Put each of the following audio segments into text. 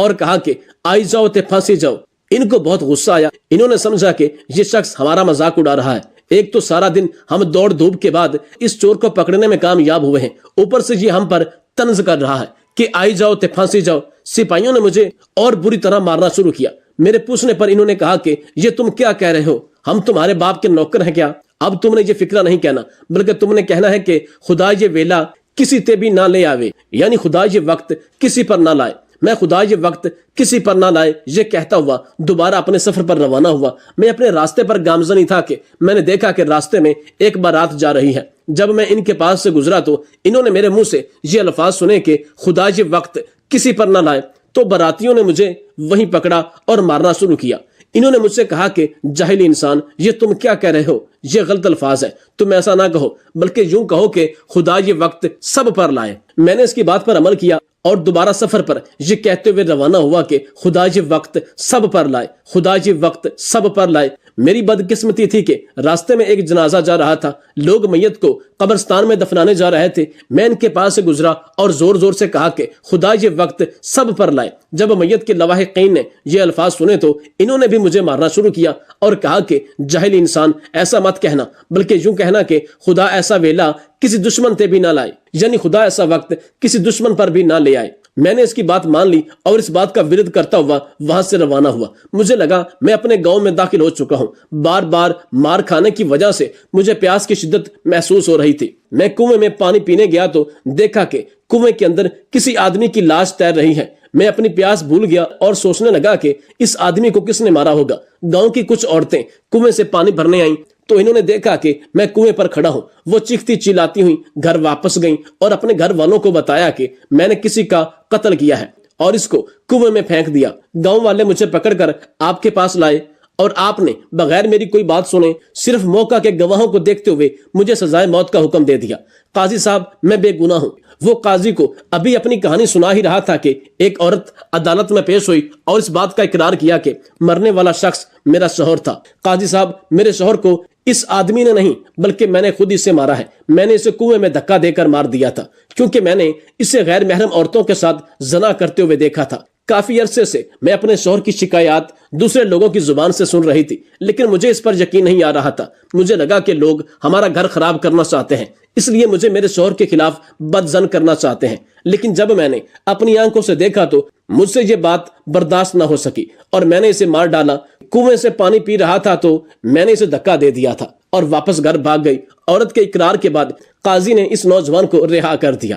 اور کہا کہ آئی جاؤ تے پھانسی جاؤ۔ ان کو بہت غصہ آیا، انہوں نے سمجھا کہ یہ شخص ہمارا مذاق اڑا رہا ہے۔ ایک تو سارا دن ہم دوڑ دھوپ کے بعد اس چور کو پکڑنے میں کامیاب ہوئے ہیں، اوپر سے یہ ہم پر طنز کر رہا ہے کہ آئی جاؤ تے پھانسی جاؤ۔ سپاہیوں نے مجھے اور بری طرح مارنا شروع کیا۔ میرے پوچھنے پر انہوں نے کہا کہ یہ تم کیا کہہ رہے ہو، ہم تمہارے باپ کے نوکر ہیں کیا؟ اب تم نے یہ فکرہ نہیں کہنا، بلکہ تم نے کہنا ہے کہ خدا یہ ویلا کسی تے بھی نہ لے آوے، یعنی خدا یہ وقت کسی پر نہ لائے۔ میں خدا یہ وقت کسی پر نہ لائے یہ کہتا ہوا دوبارہ اپنے سفر پر روانہ ہوا۔ میں اپنے راستے پر گامزن ہی تھا کہ میں نے دیکھا کہ راستے میں ایک بارات جا رہی ہے۔ جب میں ان کے پاس سے گزرا تو انہوں نے میرے منہ سے یہ الفاظ سنے کہ خدا یہ وقت کسی پر نہ لائے، تو باراتیوں نے مجھے وہیں پکڑا اور مارنا شروع کیا۔ انہوں نے مجھ سے کہا کہ جاہل انسان، یہ تم کیا کہہ رہے ہو، یہ غلط الفاظ ہے، تم ایسا نہ کہو، بلکہ یوں کہو کہ خدا یہ وقت سب پر لائے۔ میں نے اس کی بات پر عمل کیا اور دوبارہ سفر پر یہ کہتے ہوئے روانہ ہوا کہ خدا یہ وقت سب پر لائے، خدا یہ وقت سب پر لائے۔ میری بدقسمتی تھی کہ راستے میں ایک جنازہ جا رہا تھا، لوگ میت کو قبرستان میں دفنانے جا رہے تھے۔ میں ان کے پاس سے گزرا اور زور زور سے کہا کہ خدا یہ وقت سب پر لائے۔ جب میت کے لواحقین نے یہ الفاظ سنے تو انہوں نے بھی مجھے مارنا شروع کیا اور کہا کہ جاہل انسان، ایسا مت کہنا، بلکہ یوں کہنا کہ خدا ایسا ویلا کسی دشمن تے بھی نہ لائے، یعنی خدا ایسا وقت کسی دشمن پر بھی نہ لے آئے۔ میں نے اس کی بات مان لی اور اس بات کا ورد کرتا ہوا وہاں سے روانہ ہوا۔ مجھے لگا میں اپنے گاؤں میں داخل ہو چکا ہوں۔ بار بار مار کھانے کی وجہ سے مجھے پیاس کی شدت محسوس ہو رہی تھی۔ میں کنویں میں پانی پینے گیا تو دیکھا کہ کنویں کے اندر کسی آدمی کی لاش تیر رہی ہے۔ میں اپنی پیاس بھول گیا اور سوچنے لگا کہ اس آدمی کو کس نے مارا ہوگا۔ گاؤں کی کچھ عورتیں کنویں سے پانی بھرنے آئیں تو انہوں نے دیکھا کہ میں کنویں پر کھڑا ہوں۔ وہ چیختی چلاتی ہوئی گھر واپس گئیں اور اپنے گھر والوں کو بتایا کہ میں نے کسی کا قتل کیا ہے اور اس کو کنویں میں پھینک دیا۔ گاؤں والے مجھے پکڑ کر آپ کے پاس لائے اور آپ نے بغیر میری کوئی بات سنے صرف موقع کے گواہوں کو دیکھتے ہوئے مجھے سزائے موت کا حکم دے دیا۔ قاضی صاحب، میں بے گناہ ہوں۔ وہ قاضی کو ابھی اپنی کہانی سنا ہی رہا تھا کہ ایک عورت عدالت میں پیش ہوئی اور اس بات کا اقرار کیا کہ مرنے والا شخص میرا شوہر تھا۔ قاضی صاحب، میرے شوہر کو اس آدمی نے نہیں بلکہ میں نے خود اسے مارا ہے۔ میں نے اسے کنویں میں دھکا دے کر مار دیا تھا کیونکہ میں نے اسے غیر محرم عورتوں کے ساتھ زنا کرتے ہوئے دیکھا تھا۔ کافی عرصے سے میں اپنے شوہر کی شکایات دوسرے لوگوں کی زبان سے سن رہی تھی، لیکن مجھے اس پر یقین نہیں آ رہا تھا۔ مجھے لگا کہ لوگ ہمارا گھر خراب کرنا چاہتے ہیں، اس لیے مجھے میرے شوہر کے خلاف بدظن کرنا چاہتے ہیں۔ لیکن جب میں نے اپنی آنکھوں سے دیکھا تو مجھ سے یہ بات برداشت نہ ہو سکی اور میں نے اسے مار ڈالا۔ کنویں سے پانی پی رہا تھا تو میں نے اسے دھکا دے دیا تھا اور واپس گھر بھاگ گئی۔ عورت کے اقرار کے بعد قاضی نے اس نوجوان کو رہا کر دیا۔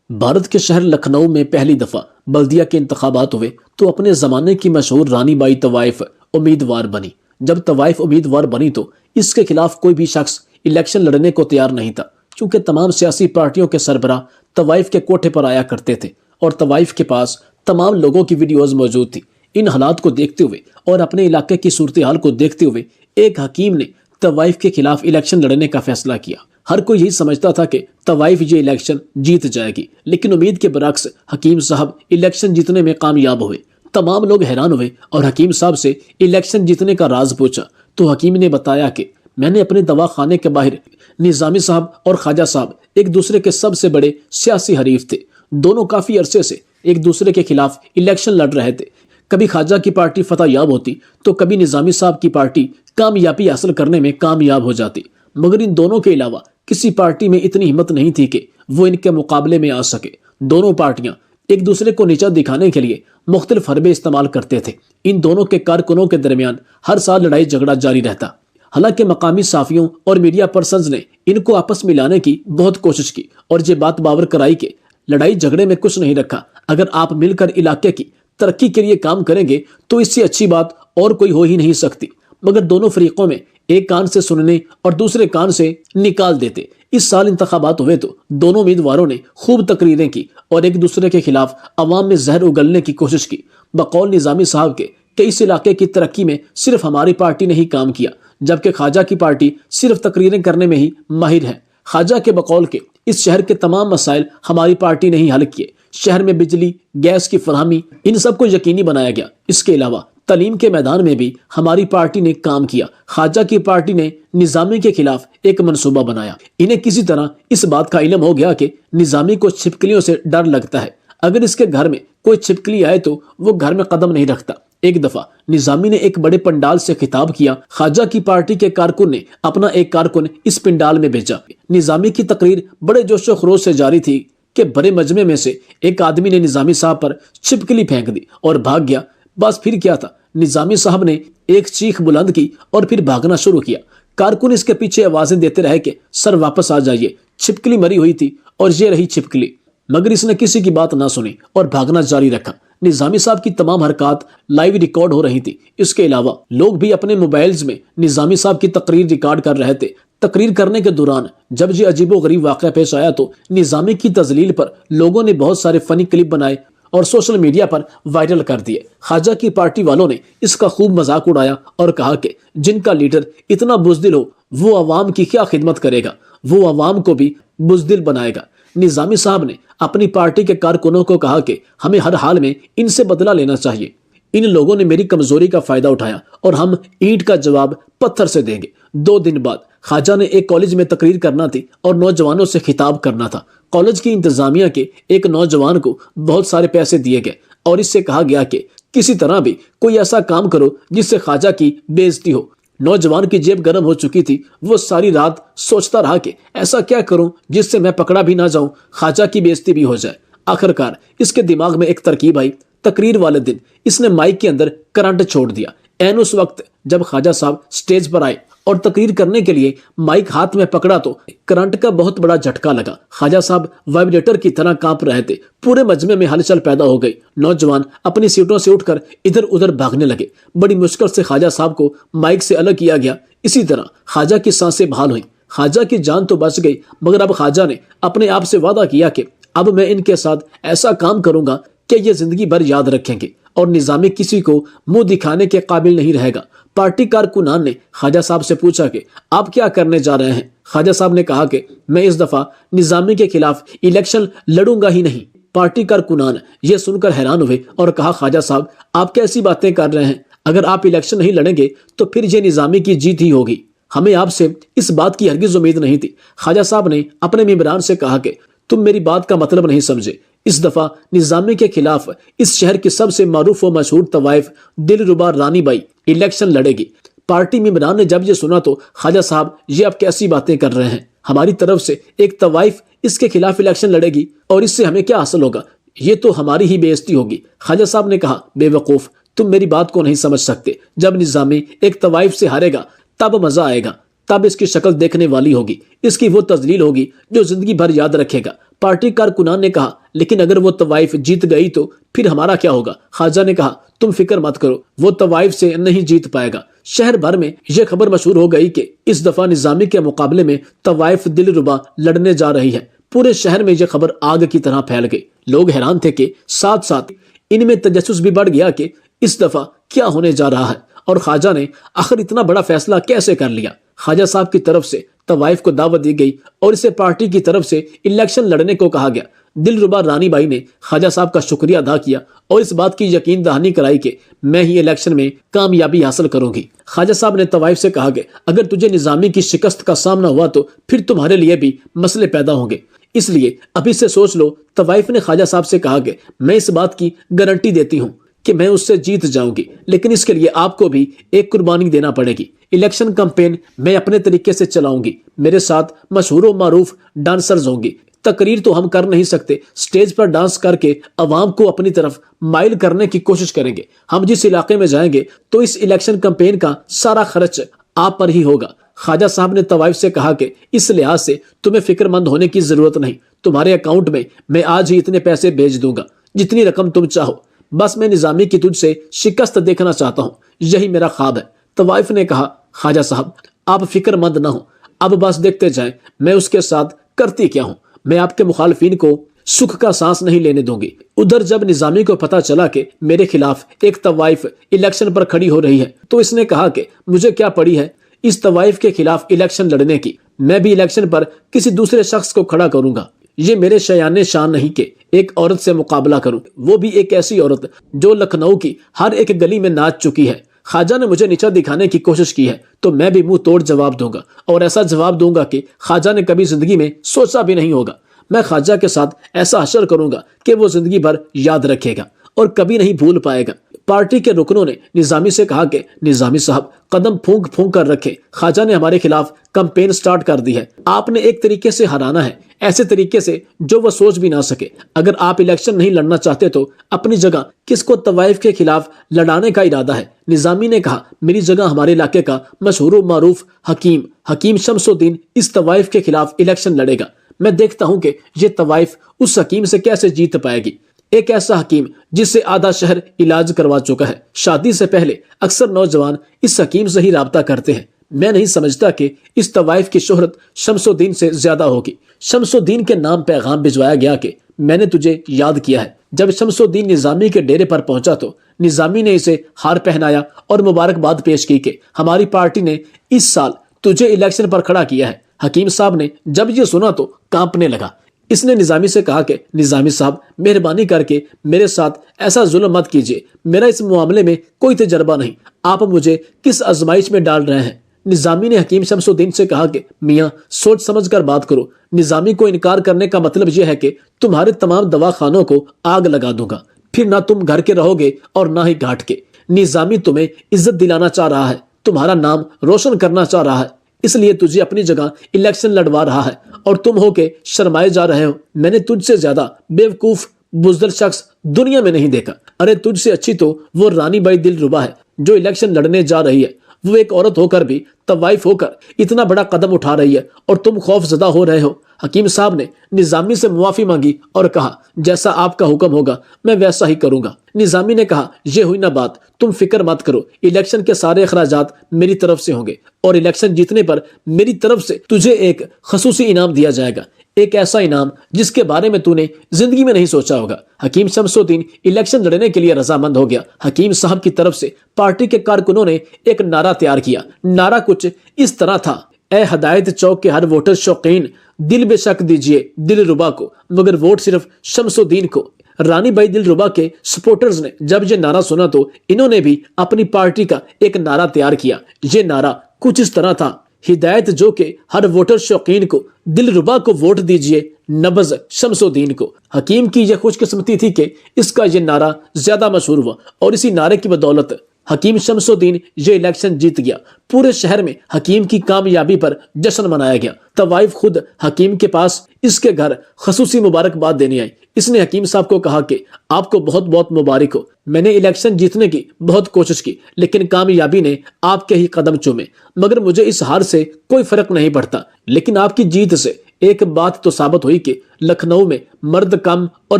بھارت کے شہر لکھنؤ میں پہلی دفعہ بلدیہ کے انتخابات ہوئے تو اپنے زمانے کی مشہور رانی بائی طوائف امیدوار بنی۔ جب طوائف امیدوار بنی تو اس کے خلاف کوئی بھی شخص الیکشن لڑنے کو تیار نہیں تھا، چونکہ تمام سیاسی پارٹیوں کے سربراہ طوائف کے کوٹھے پر آیا کرتے تھے اور طوائف کے پاس تمام لوگوں کی ویڈیوز موجود تھی۔ ان حالات کو دیکھتے ہوئے اور اپنے علاقے کی صورتحال کو دیکھتے ہوئے ایک حکیم نے طوائف کے خلاف الیکشن لڑنے کا فیصلہ کیا۔ ہر کوئی یہی سمجھتا تھا کہ طوائف یہ الیکشن جیت جائے گی، لیکن امید کے برعکس حکیم صاحب الیکشن جیتنے میں کامیاب ہوئے۔ تمام لوگ حیران ہوئے اور حکیم صاحب سے الیکشن جیتنے کا راز پوچھا تو حکیم نے بتایا کہ میں نے اپنے دواخانے کے باہر نظامی صاحب اور خواجہ صاحب ایک دوسرے کے سب سے بڑے سیاسی حریف تھے۔ دونوں کافی عرصے سے ایک دوسرے کے خلاف الیکشن لڑ رہے تھے۔ کبھی خواجہ کی پارٹی فتح یاب ہوتی تو کبھی نظامی صاحب کی پارٹی کامیابی حاصل کرنے میں کامیاب ہو جاتی، مگر ان دونوں کے علاوہ کسی پارٹی میں اتنی ہمت نہیں تھی کہ وہ ان کے مقابلے میں آ سکے۔ دونوں پارٹیاں ایک دوسرے کو نیچا دکھانے کے لیے مختلف حربے استعمال کرتے تھے۔ ان دونوں کے کارکنوں کے درمیان ہر سال لڑائی جھگڑا جاری رہتا۔ حالانکہ مقامی صحافیوں اور میڈیا پرسنز نے ان کو آپس میں لانے کی بہت کوشش کی اور یہ بات باور کرائی کہ لڑائی جھگڑے میں کچھ نہیں رکھا، اگر آپ مل کر علاقے کی ترقی کے لیے کام کریں گے تو اس سے اچھی بات اور کوئی ہو ہی نہیں سکتی۔ مگر دونوں فریقوں میں ایک کان سے سننے اور دوسرے کان سے نکال دیتے۔ اس سال انتخابات ہوئے تو دونوں امیدواروں نے خوب تقریریں کی اور ایک دوسرے کے خلاف عوام میں زہر اگلنے کی کوشش کی۔ بقول نظامی صاحب کے کہ اس علاقے کی ترقی میں صرف ہماری پارٹی نے ہی کام کیا، جبکہ خواجہ کی پارٹی صرف تقریریں کرنے میں ہی ماہر ہے۔ خواجہ کے بقول کے اس شہر کے تمام مسائل ہماری پارٹی نے ہی حل کیے۔ شہر میں بجلی، گیس کی فراہمی، ان سب کو یقینی بنایا گیا۔ اس کے علاوہ تعلیم کے میدان میں بھی ہماری پارٹی نے کام کیا۔ خواجہ کی پارٹی نے نظامی کے خلاف ایک منصوبہ بنایا۔ انہیں کسی طرح اس بات کا علم ہو گیا کہ نظامی کو چھپکلیوں سے ڈر لگتا ہے۔ اگر اس کے گھر میں کوئی چھپکلی آئے تو وہ گھر میں قدم نہیں رکھتا۔ ایک دفعہ نظامی نے ایک بڑے پنڈال سے خطاب کیا۔ خواجہ کی پارٹی کے کارکن نے اپنا ایک کارکن اس پنڈال میں بھیجا۔ نظامی کی تقریر بڑے جوش و خروش سے جاری تھی کہ بڑے مجمع میں سے ایک آدمی نے نظامی صاحب پر چھپکلی پھینک دی اور بھاگ گیا۔ بس پھر کیا تھا، نظامی صاحب نے ایک چیخ بلند کی اور پھر بھاگنا شروع کیا۔ کارکن اس کے پیچھے آوازیں دیتے رہے کہ سر واپس آ جائیے، چھپکلی مری ہوئی تھی اور یہ رہی چھپکلی، مگر اس نے کسی کی بات نہ سنی اور بھاگنا جاری رکھا۔ نظامی صاحب کی تمام حرکات لائیو ریکارڈ ہو رہی تھی۔ اس کے علاوہ لوگ بھی اپنے موبائلز میں نظامی صاحب کی تقریر ریکارڈ کر رہے تھے۔ تقریر کرنے کے دوران جب یہ عجیب و غریب واقعہ پیش آیا تو نظامی کی تذلیل پر لوگوں نے بہت سارے فنی کلپ بنائے اور سوشل میڈیا پر وائرل کر دیے۔ خواجہ کی پارٹی والوں نے اس کا خوب مذاق اڑایا اور کہا کہ جن کا لیڈر اتنا بزدل ہو وہ عوام کی کیا خدمت کرے گا، وہ عوام کو بھی بزدل بنائے گا۔ نظامی صاحب نے اپنی پارٹی کے کارکنوں کو کہا کہ ہمیں ہر حال میں ان سے بدلہ لینا چاہیے۔ ان لوگوں نے میری کمزوری کا فائدہ اٹھایا اور ہم اینٹ کا جواب پتھر سے دیں گے۔ 2 دن بعد خواجہ نے ایک کالج میں تقریر کرنا تھی اور نوجوانوں سے خطاب کرنا تھا۔ کالج کی انتظامیہ کے ایک نوجوان کو بہت سارے پیسے دیے گئے اور اس سے کہا گیا کہ کسی طرح بھی کوئی ایسا کام کرو جس سے خواجہ کی بے عزتی ہو۔ نوجوان کی جیب گرم ہو چکی تھی۔ وہ ساری رات سوچتا رہا کہ ایسا کیا کروں جس سے میں پکڑا بھی نہ جاؤں، خواجہ کی بے عزتی بھی ہو جائے۔ آخرکار اس کے دماغ میں ایک ترکیب آئی۔ تقریر والے دن اس نے مائک کے اندر کرنٹ چھوڑ دیا۔ عین اس وقت جب خواجہ صاحب سٹیج پر آئے اور تقریر کرنے کے لیے مائک ہاتھ میں پکڑا تو کرنٹ کا بہت بڑا جھٹکا لگا۔ خواجہ صاحب وائبریٹر کی طرح کانپ رہے تھے۔ پورے مجمع میں ہلچل پیدا ہو گئی۔ نوجوان اپنی سیٹوں سے اٹھ کر ادھر ادھر بھاگنے لگے۔ بڑی مشکل سے خواجہ صاحب کو مائک سے الگ کیا گیا۔ اسی طرح خواجہ کی سانسیں بحال ہوئیں۔ خواجہ کی جان تو بچ گئی، مگر اب خواجہ نے اپنے آپ سے وعدہ کیا کہ اب میں ان کے ساتھ ایسا کام کروں گا کہ یہ زندگی بھر یاد رکھیں گے اور نظامی کسی کو منہ دکھانے کے قابل نہیں رہے گا۔ پارٹی کارکنان نے خواجہ صاحب سے پوچھا کہ آپ کیا کرنے جا رہے ہیں؟ خواجہ صاحب نے کہا کہ میں اس دفعہ نظامی کے خلاف الیکشن لڑوں گا ہی نہیں۔ پارٹی کارکنان یہ سن کر حیران ہوئے اور کہا خواجہ صاحب آپ کیسی باتیں کر رہے ہیں؟ اگر آپ الیکشن نہیں لڑیں گے تو پھر یہ نظامی کی جیت ہی ہوگی۔ ہمیں آپ سے اس بات کی ہرگز امید نہیں تھی۔ خواجہ صاحب نے اپنے ممبران سے کہا کہ تم میری بات کا مطلب نہیں سمجھے۔ اس دفعہ نظامی کے خلاف اس شہر کی سب سے معروف و مشہور طوائف دلربا رانی بائی الیکشن لڑے گی۔ پارٹی ممبران نے جب یہ سنا تو خواجہ صاحب یہ آپ کیسی باتیں کر رہے ہیں؟ ہماری طرف سے ایک طوائف اس کے خلاف الیکشن لڑے گی اور اس سے ہمیں کیا حاصل ہوگا؟ یہ تو ہماری ہی بے عزتی ہوگی۔ خواجہ صاحب نے کہا بے وقوف، تم میری بات کو نہیں سمجھ سکتے۔ جب نظامی ایک طوائف سے ہارے گا تب مزہ آئے گا، تب اس کی شکل دیکھنے والی ہوگی، اس کی وہ تذلیل ہوگی جو زندگی بھر یاد رکھے گا۔ پارٹی کارکنان نے کہا لیکن اگر وہ طوائف جیت گئی تو پھر ہمارا کیا ہوگا؟ خواجہ نے کہا تم فکر مت کرو، وہ طوائف سے نہیں جیت پائے گا۔ شہر بھر میں یہ خبر مشہور ہو گئی کہ اس دفعہ نظامی کے مقابلے میں طوائف دلربا لڑنے جا رہی ہے۔ پورے شہر میں یہ خبر آگ کی طرح پھیل گئی۔ لوگ حیران تھے کہ ساتھ ساتھ ان میں تجسس بھی بڑھ گیا کہ اس دفعہ کیا ہونے جا رہا ہے اور خواجہ نے آخر اتنا بڑا فیصلہ کیسے کر لیا۔ خواجہ صاحب کی طرف سے طوائف کو دعوت دی گئی اور اسے پارٹی کی طرف سے الیکشن لڑنے کو کہا گیا۔ دلربا رانی بائی نے خواجہ صاحب کا شکریہ ادا کیا اور اس بات کی یقین دہانی کرائی کہ میں ہی الیکشن میں کامیابی حاصل کروں گی۔ خواجہ صاحب نے طوائف سے کہا کہ اگر تجھے نظامی کی شکست کا سامنا ہوا تو پھر تمہارے لیے بھی مسئلے پیدا ہوں گے، اس لیے ابھی سے سوچ لو۔ طوائف نے خواجہ صاحب سے کہا کہ میں اس بات کی گارنٹی دیتی ہوں کہ میں اس سے جیت جاؤں گی، لیکن اس کے لیے آپ کو بھی ایک قربانی دینا پڑے گی۔ الیکشن کمپین میں اپنے طریقے سے چلاؤں گی، میرے ساتھ مشہور و معروف ڈانسرز ہوں گی۔ تقریر تو ہم کر نہیں سکتے، سٹیج پر ڈانس کر کے عوام کو اپنی طرف مائل کرنے کی کوشش کریں گے۔ ہم جس علاقے میں جائیں گے تو اس الیکشن کمپین کا سارا خرچ آپ پر ہی ہوگا۔ خواجہ صاحب نے طوائف سے کہا کہ اس لحاظ سے تمہیں فکر مند ہونے کی ضرورت نہیں، تمہارے اکاؤنٹ میں آج ہی اتنے پیسے بھیج دوں گا جتنی رقم تم چاہو، بس میں نظامی کی تجھ سے شکست دیکھنا چاہتا ہوں، یہی میرا خواب ہے۔ طوائف نے کہا خواجہ صاحب آپ فکر مند نہ ہوں، اب بس دیکھتے جائیں میں اس کے ساتھ کرتی کیا ہوں، میں آپ کے مخالفین کو سکھ کا سانس نہیں لینے دوں گی۔ ادھر جب نظامی کو پتا چلا کہ میرے خلاف ایک طوائف الیکشن پر کھڑی ہو رہی ہے تو اس نے کہا کہ مجھے کیا پڑی ہے اس طوائف کے خلاف الیکشن لڑنے کی، میں بھی الیکشن پر کسی دوسرے شخص کو کھڑا کروں گا۔ یہ میرے شایان شان نہیں کہ ایک عورت سے مقابلہ کروں، وہ بھی ایک ایسی عورت جو لکھنؤ کی ہر ایک گلی میں ناچ چکی ہے۔ خواجہ نے مجھے نیچا دکھانے کی کوشش کی ہے تو میں بھی منہ توڑ جواب دوں گا، اور ایسا جواب دوں گا کہ خواجہ نے کبھی زندگی میں سوچا بھی نہیں ہوگا۔ میں خواجہ کے ساتھ ایسا حشر کروں گا کہ وہ زندگی بھر یاد رکھے گا اور کبھی نہیں بھول پائے گا۔ پارٹی کے رکنوں نے نظامی سے کہا کہ نظامی صاحب قدم پھونک پھونک کر رکھے، خواجہ نے ہمارے خلاف کمپین سٹارٹ کر دی ہے۔ آپ نے ایک طریقے سے ہرانا ہے، ایسے طریقے سے جو وہ سوچ بھی نہ سکے۔ اگر آپ الیکشن نہیں لڑنا چاہتے تو اپنی جگہ کس کو طوائف کے خلاف لڑانے کا ارادہ ہے؟ نظامی نے کہا میری جگہ ہمارے علاقے کا مشہور و معروف حکیم شمس الدین اس طوائف کے خلاف الیکشن لڑے گا۔ میں دیکھتا ہوں کہ یہ طوائف اس حکیم سے کیسے جیت پائے گی، ایک ایسا حکیم جس سے آدھا شہر علاج کروا چکا ہے۔ شادی سے پہلے اکثر نوجوان اس حکیم سے ہی رابطہ کرتے ہیں۔ میں نہیں سمجھتا کہ اس طوائف کی شہرت شمس الدین سے زیادہ ہوگی۔ شمس الدین کے نام پیغام بھجوایا گیا کہ میں نے تجھے یاد کیا ہے۔ جب شمس الدین نظامی کے ڈیرے پر پہنچا تو نظامی نے اسے ہار پہنایا اور مبارکباد پیش کی کہ ہماری پارٹی نے اس سال تجھے الیکشن پر کھڑا کیا ہے۔ حکیم صاحب نے جب یہ سنا تو کانپنے لگا۔ اس نے نظامی سے کہا کہ نظامی صاحب مہربانی کر کے میرے ساتھ ایسا ظلم مت کیجیے، میرا اس معاملے میں کوئی تجربہ نہیں، آپ مجھے کس آزمائش میں ڈال رہے ہیں؟ نظامی نے حکیم شمس الدین سے کہا کہ میاں سوچ سمجھ کر بات کرو۔ نظامی کو انکار کرنے کا مطلب یہ ہے کہ تمہارے تمام دواخانوں کو آگ لگا دوں گا، پھر نہ تم گھر کے رہو گے اور نہ ہی گھاٹ کے۔ نظامی تمہیں عزت دلانا چاہ رہا ہے، تمہارا نام روشن کرنا چاہ رہا ہے، اس لیے تجھے اپنی جگہ الیکشن لڑوا رہا ہے اور تم ہو کے شرمائے جا رہے ہو۔ میں نے تجھ سے زیادہ بیوقوف بزدل شخص دنیا میں نہیں دیکھا۔ ارے تجھ سے اچھی تو وہ رانی بائی دلربا ہے جو الیکشن لڑنے جا رہی ہے۔ وہ ایک عورت ہو کر بھی طوائف ہو کر اتنا بڑا قدم اٹھا رہی ہے اور تم خوف زدہ ہو رہے ہو۔ حکیم صاحب نے نظامی سے معافی مانگی اور کہا جیسا آپ کا حکم ہوگا میں ویسا ہی کروں گا۔ نظامی نے کہا یہ ہوئی نہ بات، تم فکر مت کرو، الیکشن کے سارے اخراجات میری طرف سے ہوں گے اور الیکشن جیتنے پر میری طرف سے تجھے ایک خصوصی انعام دیا جائے گا، ایک ایسا انعام جس کے بارے میں تو نے زندگی میں نہیں سوچا ہوگا۔ حکیم شمس الدین الیکشن لڑنے کے لیے رضامند ہو گیا۔ حکیم صاحب کی طرف سے پارٹی کے کارکنوں نے ایک نعرہ تیار کیا۔ نعرہ کچھ اس طرح تھا، اے ہدایت چوک کے ہر ووٹر شوقین، دل بے شک دیجئے دلربا کو، مگر ووٹ صرف شمس الدین کو۔ رانی بائی دلربا کے سپورٹرز نے جب یہ نعرہ سنا تو انہوں نے بھی اپنی پارٹی کا ایک نعرہ تیار کیا۔ یہ نعرہ کچھ اس طرح تھا، ہدایت جو کہ ہر ووٹر شوقین کو، دلربا کو ووٹ دیجئے، نبض شمس الدین کو۔ حکیم کی یہ خوش قسمتی تھی کہ اس کا یہ نعرہ زیادہ مشہور ہوا اور اسی نعرے کی بدولت حکیم شمس الدین یہ الیکشن جیت گیا۔ پورے شہر میں حکیم کی کامیابی پر جشن منایا گیا۔ طوائف خود حکیم کے پاس اس کے گھر خصوصی مبارکباد دینے آئی۔ اس نے حکیم صاحب کو کہا کہ آپ کو بہت بہت مبارک ہو، میں نے الیکشن جیتنے کی بہت کوشش کی لیکن کامیابی نے آپ کے ہی قدم چومے، مگر مجھے اس ہار سے کوئی فرق نہیں پڑتا، لیکن آپ کی جیت سے ایک بات تو ثابت ہوئی کہ لکھنؤ میں مرد کم اور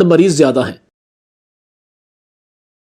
مریض زیادہ ہیں۔